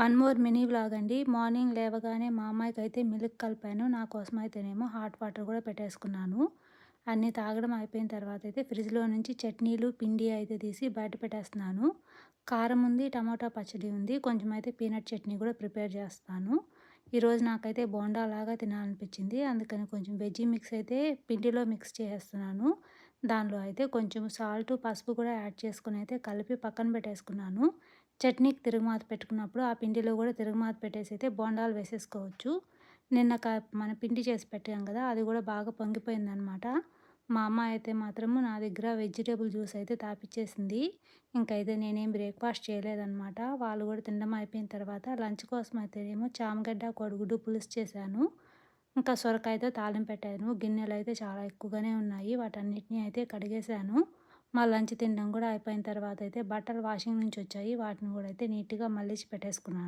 One more mini vlog అండి. Morning లేవగానే మా అమ్మాయికైతే మిల్క్ కలిపాను. నా కోసం అయితేనేమో హాట్ వాటర్ కూడా పెట్టేసుకున్నాను. అన్నీ తాగడం అయిపోయిన తర్వాత అయితే ఫ్రిడ్జ్‌లో నుంచి చట్నీలు, పిండి అయితే తీసి బయట పెట్టేస్తున్నాను. కారం ఉంది, టమాటా పచ్చడి ఉంది. కొంచెం అయితే పీనట్ చట్నీ కూడా ప్రిపేర్ చేస్తాను. ఈరోజు నాకైతే బోండాలాగా తినాలనిపించింది. అందుకని కొంచెం వెజ్జీ మిక్స్ అయితే పిండిలో మిక్స్ చేసేస్తున్నాను. దానిలో అయితే కొంచెం సాల్టు, పసుపు కూడా యాడ్ చేసుకొని అయితే కలిపి పక్కన పెట్టేసుకున్నాను. చట్నీకి తిరగమాత పెట్టుకున్నప్పుడు ఆ పిండిలో కూడా తిరగమాత పెట్టేసి అయితే బోండాలు వేసేసుకోవచ్చు. నిన్న మన పిండి చేసి పెట్టాం కదా! అది కూడా బాగా పొంగిపోయిందనమాట. మా అమ్మ అయితే మాత్రము నా దగ్గర వెజిటబుల్ జ్యూస్ అయితే తాపిచ్చేసింది. ఇంకైతే నేనేం బ్రేక్‌ఫాస్ట్ చేయలేదనమాట. వాళ్ళు కూడా తినడం అయిపోయిన తర్వాత లంచ్ కోసం అయితేనేమో చామగడ్డ, కోడిగుడ్డు పులుసు చేశాను. ఇంకా సొరకాయతో తాలింపు పెట్టాను. గిన్నెలైతే చాలా ఎక్కువగానే ఉన్నాయి. వాటన్నిటిని అయితే కడిగేశాను. మా లంచ్ తినడం కూడా అయిపోయిన తర్వాత అయితే బట్టలు వాషింగ్ నుంచి వచ్చాయి. వాటిని కూడా అయితే నీట్‌గా మలిచి పెట్టేసుకున్నాను.